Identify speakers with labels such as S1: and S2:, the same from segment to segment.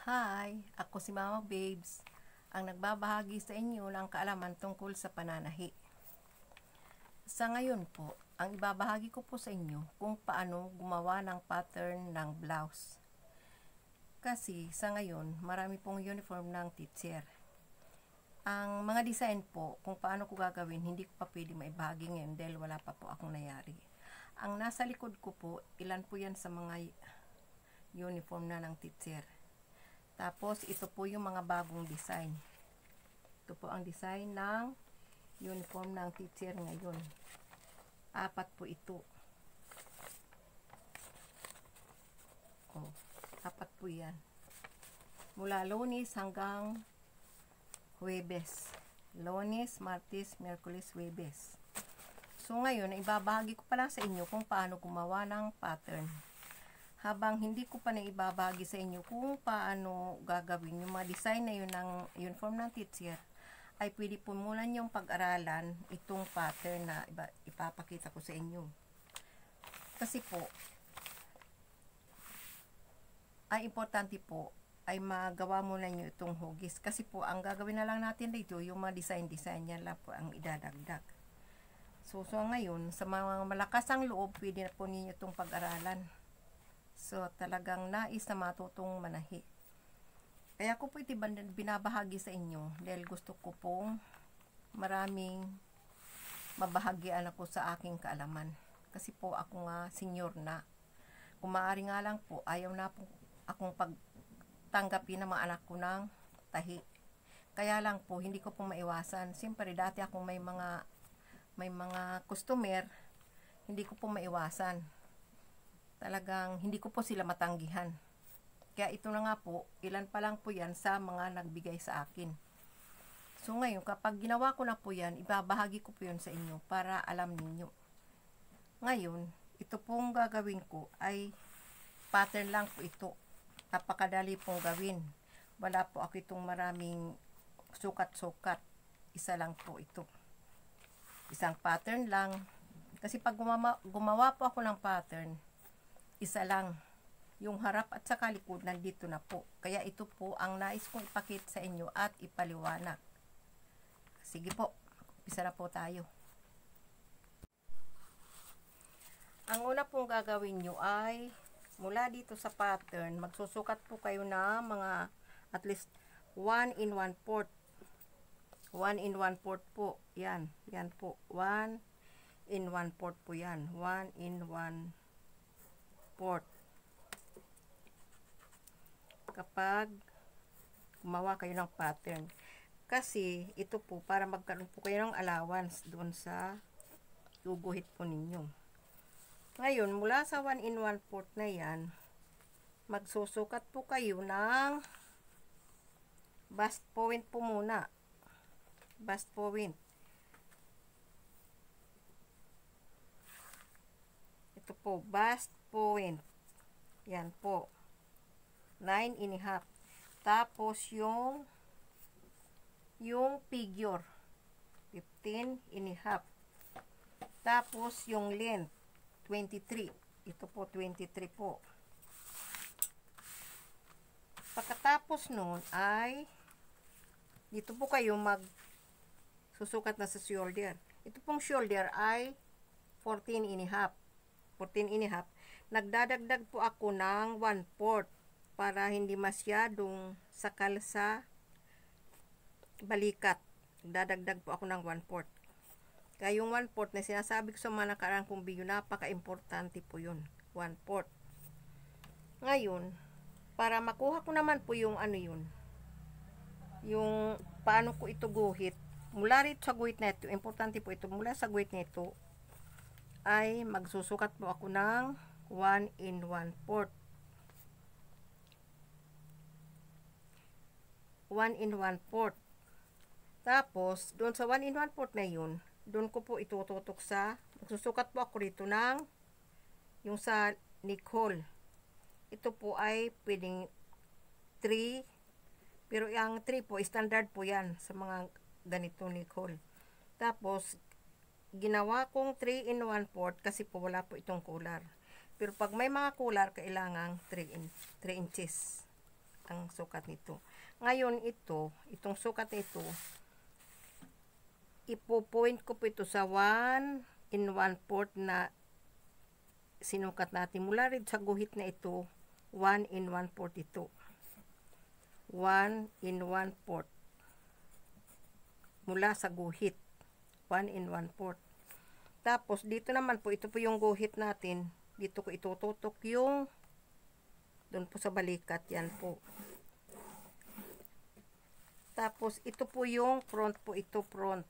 S1: Hi, ako si Mama Babes, ang nagbabahagi sa inyo ng kaalaman tungkol sa pananahi. Sa ngayon po, ang ibabahagi ko po sa inyo kung paano gumawa ng pattern ng blouse. Kasi sa ngayon, marami pong uniform ng teacher. Ang mga design po, kung paano ko gagawin, hindi ko pa pwede maibahagi ngayon dahil wala pa po akong nayari. Ang nasa likod ko po, ilan po yan sa mga uniform na ng teacher. Tapos, ito po yung mga bagong design. Ito po ang design ng uniform ng teacher ngayon. 4 po ito. Oh, 4 po yan. Mula Lunes hanggang Huwebes. Lunes, Martes, Miyerkules, Huwebes. So, ngayon, ibabahagi ko pala sa inyo kung paano gumawa ng pattern. Habang hindi ko pa naibabahagi sa inyo kung paano gagawin yung mga design na yun ng uniform ng teacher, ay pwede po muna niyong pag-aralan itong pattern na ipapakita ko sa inyo. Kasi po, ay importante po ay magawa muna niyo itong hugis. Kasi po, ang gagawin na lang natin dito, yung mga design yan lang po ang idadagdag. So ngayon, sa mga malakas ang loob, pwede na po ninyo itong pag-aralan. So, talagang nais na matutong manahi. Kaya ko po ito binabahagi sa inyo dahil gusto ko pong maraming mabahagian ako sa aking kaalaman. Kasi po ako nga senior na. Kung maaari nga lang po, ayaw na po akong pagtanggapin ng mga anak ko ng tahi. Kaya lang po, hindi ko po maiwasan. Siyempre, dati ako may mga customer, hindi ko po maiwasan. Talagang hindi ko po sila matanggihan. Kaya ito na nga po, ilan pa lang po yan sa mga nagbigay sa akin. So ngayon, kapag ginawa ko na po yan, ibabahagi ko po yan sa inyo para alam ninyo. Ngayon, ito pong gagawin ko ay pattern lang po ito. Napakadali pong gawin. Wala po ako itong maraming sukat-sukat. Isa lang po ito. Isang pattern lang. Kasi pag gumawa po ako ng pattern, isa lang. Yung harap at saka likod nandito na po. Kaya ito po ang nais kong ipakita sa inyo at ipaliwanag. Sige po, umpisa na po tayo. Ang una pong gagawin nyo ay mula dito sa pattern, magsusukat po kayo na mga at least 1 in 1/4. 1 in 1/4 po. Yan. Yan po. 1 in 1/4 po yan. 1 in 1/4. Kapag gumawa kayo ng pattern. Kasi ito po para magkaroon po kayo ng allowance doon sa guguhit po ninyo. Ngayon, mula sa 1 in 1/4 na yan, magsusukat po kayo ng bust point po muna. Bust point. Ito po, bust point. Yan po. 9.5. Tapos yung figure 15.5. Tapos yung length 23. Ito po 23 po. Pagkatapos nun ay dito po kayo susukat na sa shoulder. Ito pong shoulder ay 14.5. 14.5. Nagdadagdag po ako ng 1/4 para hindi masyadong sakal sa balikat. Nagdadagdag po ako ng 1/4. Kaya yung 1/4 na sinasabi ko sa mga nakarang kong video, napaka-importante po yun. 1/4. Ngayon, para makuha ko naman po yung yung paano ko ito guhit. Mula rito sa guhit na ito, importante po ito, mula sa guhit na ito, ay magsusukat po ako ng 1 in 1/4. 1 in 1/4. Tapos, doon sa 1 in 1/4 na yun, doon ko po itututok magsusukat po ako rito ng yung sa neck hole. Ito po ay pwedeng 3, pero yung 3 po, standard po yan sa mga ganitong neck hole. Tapos, ginawa kong 3 in 1/4 kasi po wala po itong collar. Pero pag may mga collar, kailangan 3 inches. ang sukat nito. Ngayon itong sukat nito, ipo-point ko po ito sa 1 1/4 na sinukat natin. Mula rin sa guhit na ito, 1 1/4 ito. 1 1/4. Mula sa guhit, 1 1/4. Tapos, dito naman po, ito po yung guhit natin. Dito ko itututok yung doon po sa balikat, yan po. Tapos, ito po yung front po, ito front.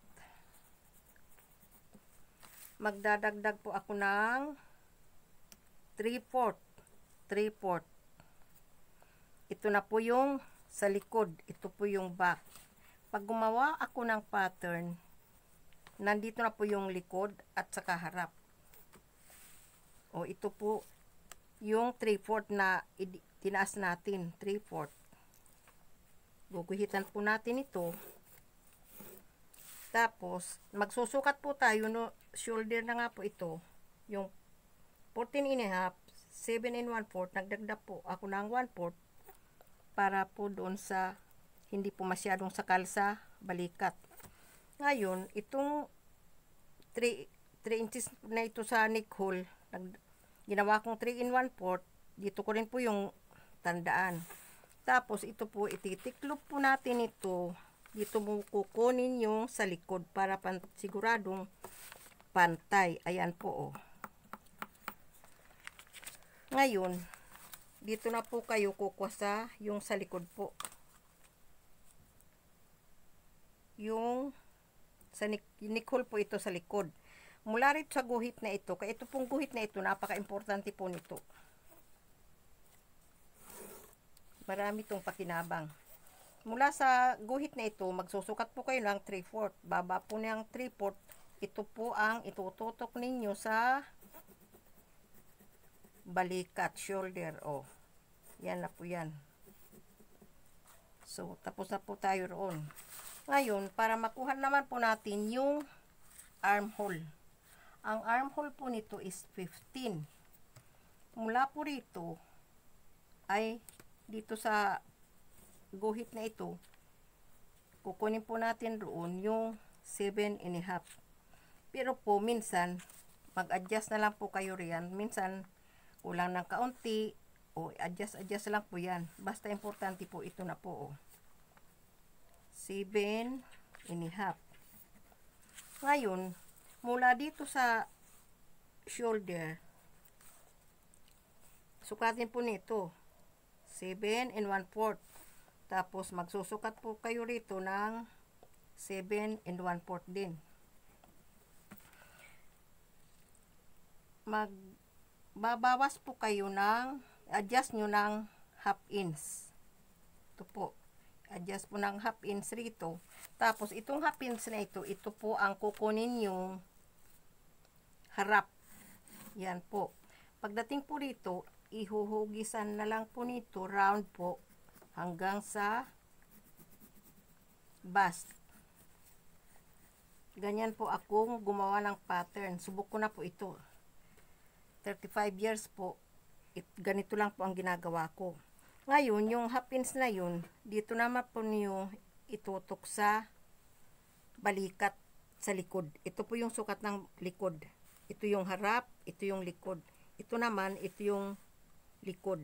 S1: Magdadagdag po ako ng 3/4. 3/4. Ito na po yung sa likod. Ito po yung back. Pag gumawa ako ng pattern, nandito na po yung likod at saka harap. O, ito po yung 3/4 na tinaas natin. 3/4. Guguhitan po natin ito. Tapos, magsusukat po tayo, no, shoulder na nga po ito. Yung 14 1/2, 7 1/4, nagdagdag po ako ng 1/4 para po doon sa hindi po masyadong sakal sa balikat. Ngayon, itong 3 inches na ito sa neck hole, ginawa kong 3 1/4, dito ko rin po yung tandaan. Tapos, ito po, ititiklop po natin ito. Dito mo kukunin yung sa likod para siguradong pantay. Ayan po, oh. Ngayon, dito na po kayo kukuha sa yung sa likod po. Yung sa neck hole po ito sa likod. Mula rito sa guhit na ito, kaya ito pong guhit na ito, napaka-importante po nito. Marami itong pakinabang. Mula sa guhit na ito, magsusukat po kayo ng 3/4. Baba po ng 3/4. Ito po ang itututok ninyo sa balikat, shoulder. O, yan na po yan. So, tapos na po tayo roon. Ngayon, para makuha naman po natin yung armhole. Ang armhole po nito is 15. Mula po rito, ay dito sa guhit na ito, kukunin po natin roon yung 7 1/2. Pero po, minsan, mag-adjust na lang po kayo riyan. Minsan, kulang ng kaunti, o adjust lang po yan. Basta importante po, ito na po, oh. 7 1/2. Ngayon, mula dito sa shoulder, sukatin po nito 7 1/4. Tapos magsusukat po kayo rito ng 7 1/4 din. Magbabawas po kayo ng adjust nyo ng 1/2 inch. Ito po, adjust po ng 1/2 inch rito. Tapos itong 1/2 inch na ito po ang kukunin yung harap. Yan po. Pagdating po rito, ihuhugisan na lang po nito, round po, hanggang sa bust. Ganyan po akong gumawa ng pattern. Subok ko na po ito. 35 years po, ganito lang po ang ginagawa ko. Ngayon, yung 1/2 inch na yun, dito naman po niyo itutok sa balikat sa likod. Ito po yung sukat ng likod. Ito yung harap, ito yung likod. Ito naman, ito yung likod.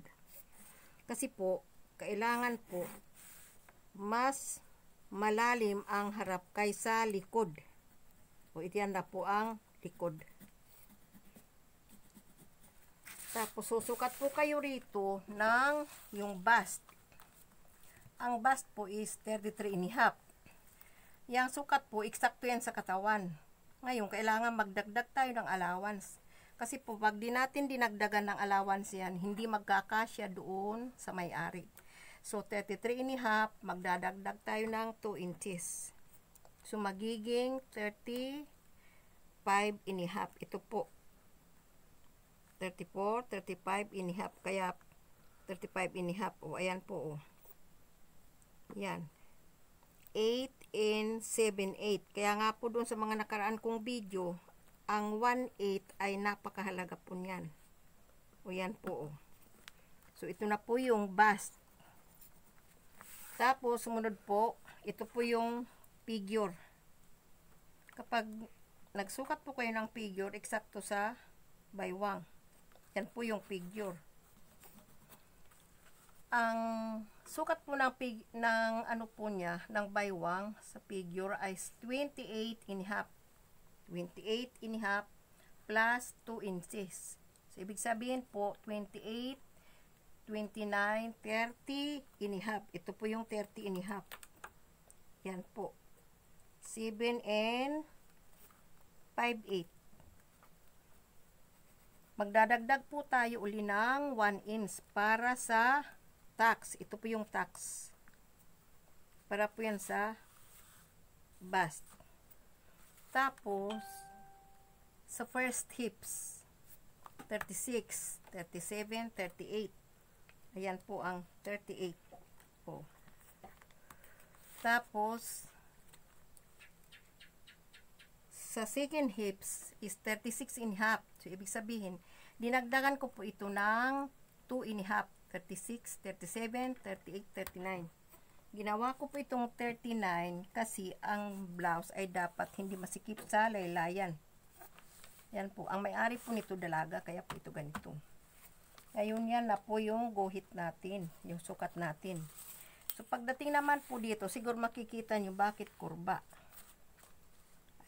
S1: Kasi po, kailangan po mas malalim ang harap kaysa likod. O ito yan na po ang likod. Tapos susukat po kayo rito ng yung bust. Ang bust po is 33 1/2. Yang sukat po, eksakto yan sa katawan. Ngayon, kailangan magdagdag tayo ng allowance. Kasi po, pag di natin dinagdagan ng allowance yan, hindi magkakasya doon sa may-ari. So, 33 1/2, magdadagdag tayo ng 2 inches. So, magiging 35 1/2. Ito po. 34, 35 1/2. Kaya, 35 1/2. O, ayan po. O. Yan. 8 and 7/8. Kaya nga po doon sa mga nakaraan kong video, ang 1/8 ay napakahalaga po niyan. O yan po. O. So, ito na po yung bust. Tapos, sumunod po, ito po yung figure. Kapag nagsukat po kayo ng figure, eksakto sa baywang. Yan po yung figure. Ang sukat po ng ano po niya, ng baywang sa figure ay 28 and a half plus 2 inches. So, ibig sabihin po, 28, 29, 30 and a half. Ito po yung 30 and a half. Yan po. 7 and 5/8. Magdadagdag po tayo uli ng 1 inch para sa tax. Ito po yung tax. Para po yan sa bust. Tapos, sa first hips, 36, 37, 38. Ayan po ang 38 po. Tapos, sa second hips is 36 and a half. So, ibig sabihin, dinagdagan ko po ito ng 2 and a half. 36, 37, 38, 39. Ginawa ko po itong 39 kasi ang blouse ay dapat hindi masikip sa laylayan. Yan po. Ang may-ari po nito dalaga, kaya po ito ganito. Ngayon yan na po yung guhit natin, yung sukat natin. So, pagdating naman po dito, siguro makikita nyo bakit kurba.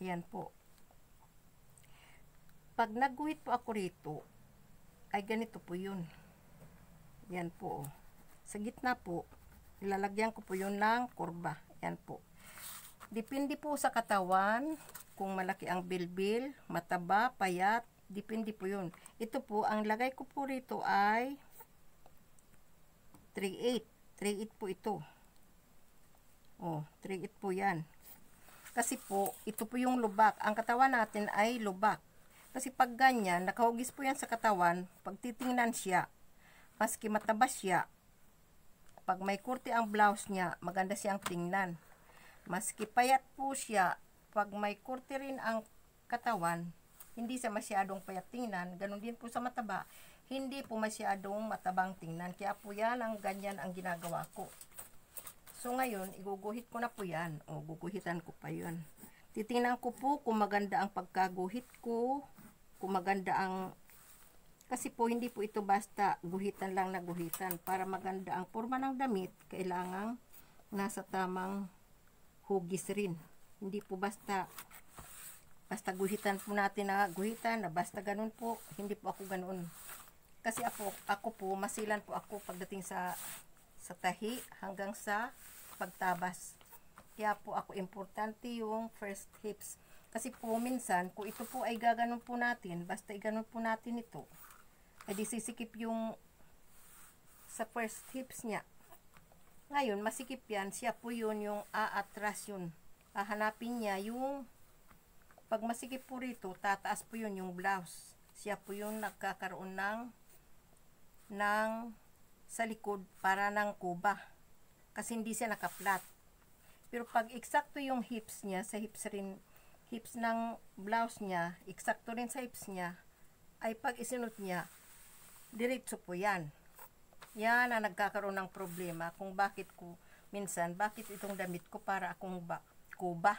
S1: Ayan po. Pag nagguhit po ako rito, ay ganito po yun. Yan po. Sa gitna po, ilalagyan ko po yun ng kurba. Yan po. Depende po sa katawan, kung malaki ang bilbil, mataba, payat, depende po yun. Ito po, ang lagay ko po rito ay 3/8. 3/8 po ito. Oh, 3/8 po yan. Kasi po, ito po yung lubak. Ang katawan natin ay lubak. Kasi pag ganyan, nakahugis po yan sa katawan, pag titingnan siya, maski mataba siya, pag may kurti ang blouse niya, maganda siyang tingnan. Maski payat po siya, pag may kurti rin ang katawan, hindi siya masyadong payat tingnan. Ganun din po sa mataba, hindi po masyadong matabang tingnan. Kaya po yan, ang ganyan ang ginagawa ko. So ngayon, iguguhit ko na po yan. O, guguhitan ko pa yun. Titingnan ko po kung maganda ang pagkaguhit ko, kung maganda ang... Kasi po, hindi po ito basta guhitan lang na guhitan. Para maganda ang forma ng damit, kailangang nasa tamang hugis rin. Hindi po basta guhitan po natin na guhitan, na basta ganun po. Hindi po ako ganun. Kasi ako po, masilan po ako pagdating sa tahi hanggang sa pagtabas. Kaya po ako importante yung first hips. Kasi po minsan, kung ito po ay gaganon po natin, basta iganon po natin ito, ay di sisikip yung sa first hips niya. Ngayon, masikip yan, siya po yun yung aatras yun. Hahanapin niya yung, pag masikip po rito, tataas po yun yung blouse. Siya po yung nagkakaroon ng sa likod para ng kuba. Kasi hindi siya nakaplat. Pero pag eksakto yung hips niya, sa hips ng blouse niya, eksakto rin sa hips niya, ay pag isinot niya, diretso po yan. Yan ang nagkakaroon ng problema kung bakit itong damit ko para akong kuba.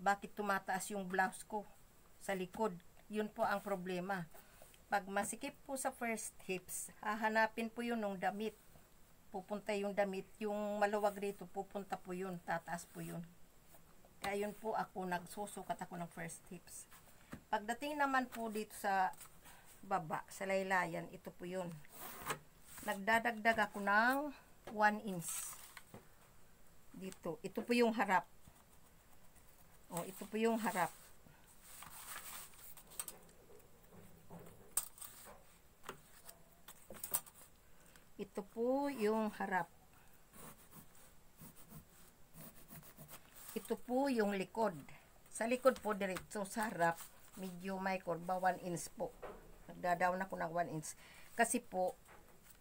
S1: Bakit tumataas yung blouse ko sa likod. Yun po ang problema. Pag masikip po sa first hips, hahanapin po yun ng damit. Pupunta yung damit, yung maluwag rito, pupunta po yun, tataas po yun. Kaya yun po ako, nagsusukat ako ng first hips. Pagdating naman po dito sa baba, sa laylayan, ito po yun. Nagdadagdag ako ng 1 inch. Dito, ito po yung harap. O, ito po yung harap. Ito po yung harap. Ito po yung likod. Sa likod po diretso, sa harap, medyo may kurba, 1 inch po. Nagdadaon ako ng 1 inch. Kasi po,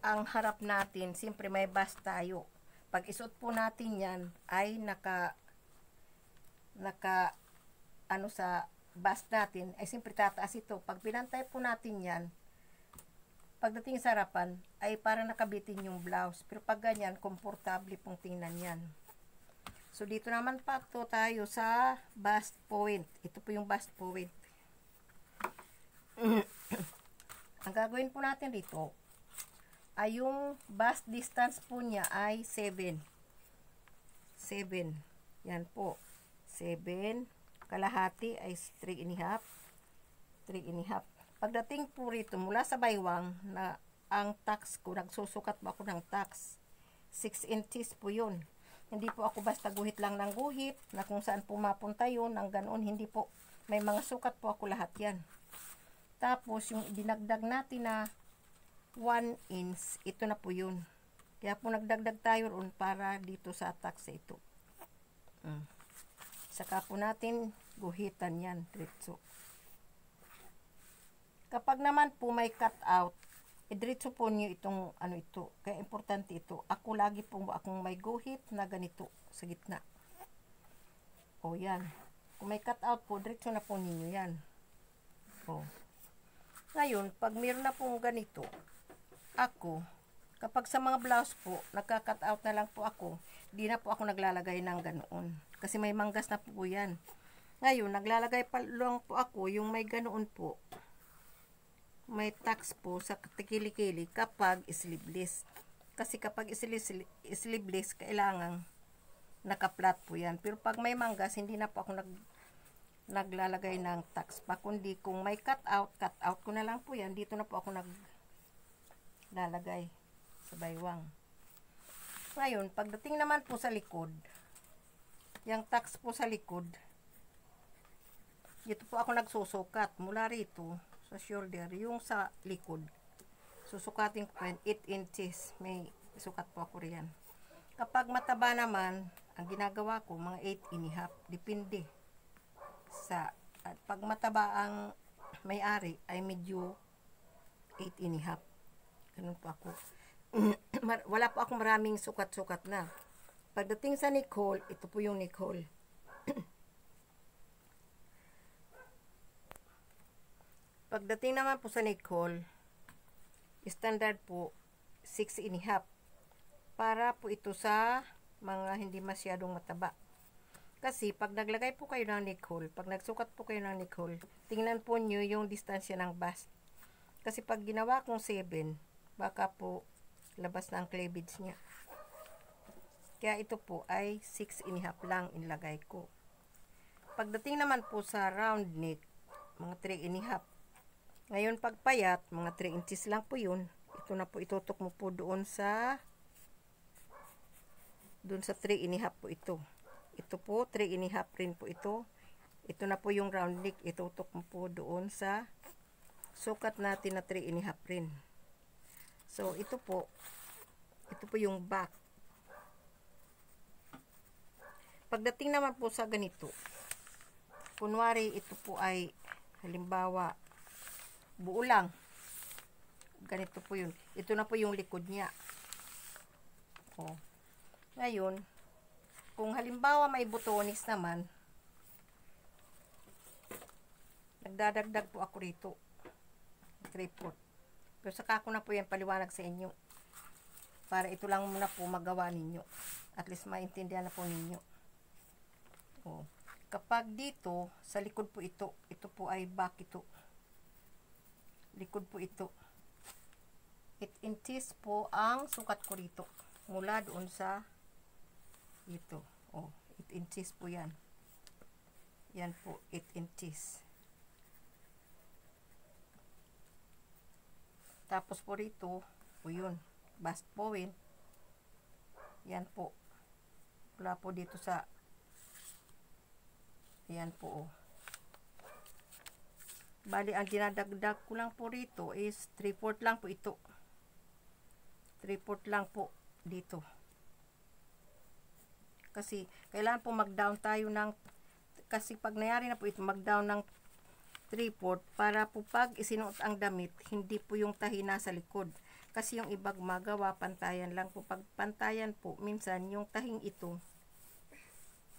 S1: ang harap natin, siyempre may bust tayo. Pag isuot po natin yan, ay sa bust natin, ay siyempre tataas ito. Pag pinantay po natin yan, pagdating sa harapan, ay parang nakabitin yung blouse. Pero pag ganyan, komportable pong tingnan yan. So, dito naman pa to tayo sa bust point. Ito po yung bust point. Ang gagawin po natin dito, ay yung bust distance po niya ay 7. 7. Yan po. 7. Kalahati ay 3.5. 3.5. Pagdating po rito, mula sa baywang, na ang tax ko, nagsusukat po ako ng tax. 6 inches po yun. Hindi po ako basta guhit lang ng guhit, na kung saan po mapunta yun, ang ganoon, hindi po. May mga sukat po ako lahat yan. Tapos, yung dinagdag natin na 1 inch, ito na po yun. Kaya po nagdagdag tayo ron para dito sa tax ito. Saka po natin guhitan yan, diretso. Kapag naman po may cut out, diretso po niyo itong ano ito. Kaya importante ito. Ako lagi po akong may guhit na ganito sa gitna. O yan. Kung may cut out po, diretso na po ninyo yan. O. Ngayon, pag meron na pong ganito, ako, kapag sa mga blouse po, nagka-cut out na lang po ako, di na po ako naglalagay ng ganoon. Kasi may manggas na po yan. Ngayon, naglalagay pa lang po ako yung may ganoon po. May tax po sa kilikili kapag sleeveless. Kasi kapag sleeveless, kailangan naka-flat po yan. Pero pag may manggas, hindi na po ako naglalagay ng tax pa. Kundi kung may cut out ko na lang po yan. Dito na po ako naglalagay sa baywang. Ngayon, pagdating naman po sa likod, yung tax po sa likod, dito po ako nagsusukat mula rito sa shoulder, yung sa likod. Susukatin ko 8 inches. May sukat po ako riyan. Kapag mataba naman, ang ginagawa ko, mga 8.5. Depende. Pag mataba ang may-ari, ay medyo 8.5. Ganun po ako. Wala po akong maraming sukat-sukat na. Pagdating sa neck hole, ito po yung neck hole. Pagdating naman po sa neck hole, standard po 6.5. Para po ito sa mga hindi masyadong mataba. Kasi pag naglagay po kayo ng neck hole, pag nagsukat po kayo ng neck hole, tingnan po nyo yung distansya ng bust. Kasi pag ginawa kong 7, baka po labas na ang cleavage niya. Kaya ito po ay 6.5 lang inlagay ko. Pagdating naman po sa round neck, mga 3.5. Ngayon pagpayat, mga 3 inches lang po yun. Ito na po, itutok mo po doon sa 3.5 po ito. Ito po, 3.5 rin po ito. Ito na po yung round neck. Itutok mo po doon sa sukat natin na 3.5 rin. So, ito po yung back. Pagdating naman po sa ganito, kunwari ito po ay, halimbawa, buo lang. Ganito po yun. Ito na po yung likod niya. O. Ngayon, kung halimbawa may butonis naman, nagdadagdag po ako rito. 3/4. Pero saka ko na po yan paliwanag sa inyo. Para ito lang muna po magawa ninyo. At least maintindihan na po ninyo. O. Kapag dito, sa likod po ito po ay back ito. Likod po ito. 8 inches po ang sukat ko rito. Mula doon sa ito. Oh, 8 inches po yan. Yan po, 8 inches. Tapos po rito, po yun. Bust point. Yan po. Wala po dito sa yan po, oh. Bali, ang dinadagdag ko lang po rito is 3/4 lang po ito. 3/4 lang po dito. Kasi, kailangan po mag-down tayo ng, kasi pag nangyari na po ito, mag-down ng 3/4 para po pag isinuot ang damit, hindi po yung tahi nasa likod. Kasi yung ibang magawa, pantayan lang po. Pag pantayan po, minsan yung tahing ito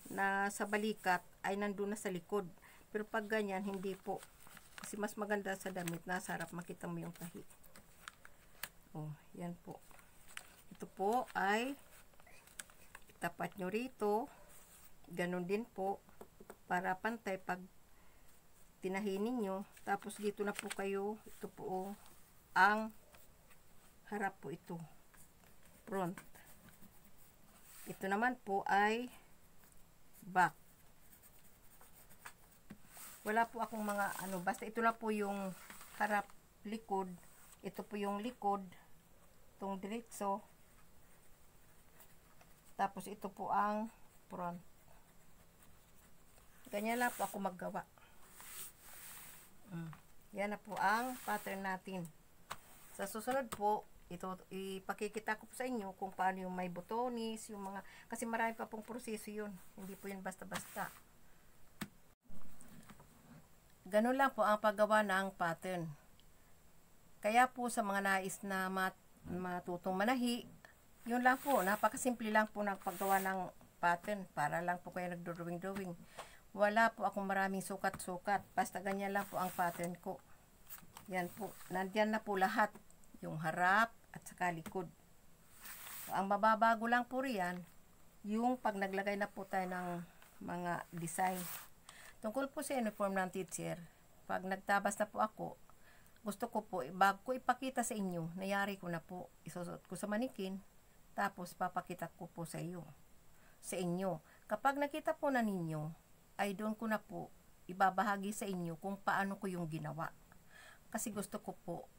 S1: na sa balikat ay nandun na sa likod. Pero pag ganyan, hindi po. Kasi mas maganda sa damit, nasa harap, makita mo yung tahi. Oh, yan po. Ito po ay tapat nyo rito. Ganon din po. Para pantay pag tinahinin nyo. Tapos dito na po kayo. Ito po ang harap po ito. Front. Ito naman po ay back. Wala po akong mga ano. Basta ito na po yung harap, likod. Ito po yung likod. Itong diretso. Tapos ito po ang front. Ganyan lang po ako maggawa. Yan na po ang pattern natin. Sa susunod po, ito ipakikita ko po sa inyo kung paano yung may botones, yung mga, kasi marami pa pong proseso yun. Hindi po yun basta-basta. Ganun lang po ang paggawa ng pattern. Kaya po sa mga nais na matutong manahi, yun lang po, napakasimple lang po ng paggawa ng pattern para lang po kayo nagdodrawing-drawing. Wala po akong maraming sukat-sukat, basta ganyan lang po ang pattern ko. Yan po, nandyan na po lahat, yung harap at saka likod. So, ang mababago lang po riyan, yung pag naglagay na po tayo ng mga design. Tungkol po sa uniform ng teacher, pag nagtabas na po ako, gusto ko po, bago ko ipakita sa inyo, nayari ko na po, isusuot ko sa manikin, tapos papakita ko po sa inyo. Kapag nakita po na ninyo, ay doon ko na po ibabahagi sa inyo kung paano ko yung ginawa. Kasi gusto ko po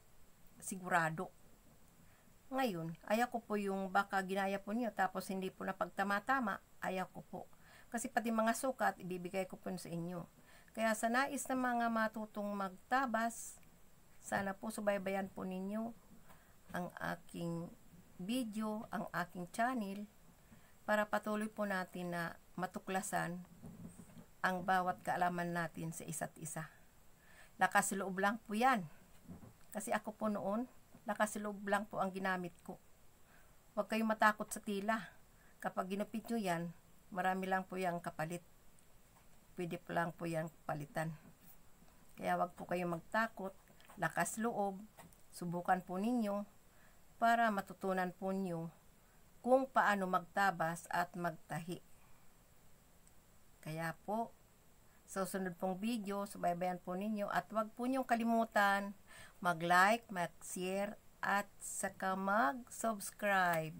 S1: sigurado. Ngayon, ayaw ko po yung baka ginaya po niyo tapos hindi po napagtama-tama, ayaw ko po. Kasi pati mga sukat, ibibigay ko po sa inyo. Kaya sa nais na mga matutong magtabas, sana po subaybayan po ninyo ang aking video, ang aking channel, para patuloy po natin na matuklasan ang bawat kaalaman natin sa isa't isa. Lakas loob lang po yan. Kasi ako po noon, lakas loob lang po ang ginamit ko. Huwag kayong matakot sa tila. Kapag ginupit nyo yan, marami lang po yung kapalit. Pwede po lang po yung palitan. Kaya wag po kayong magtakot. Lakas loob, subukan po ninyo para matutunan po nyo kung paano magtabas at magtahi. Kaya po, sa susunod pong video, subaybayan po ninyo at wag po nyong kalimutan mag-like, mag-share at saka mag-subscribe.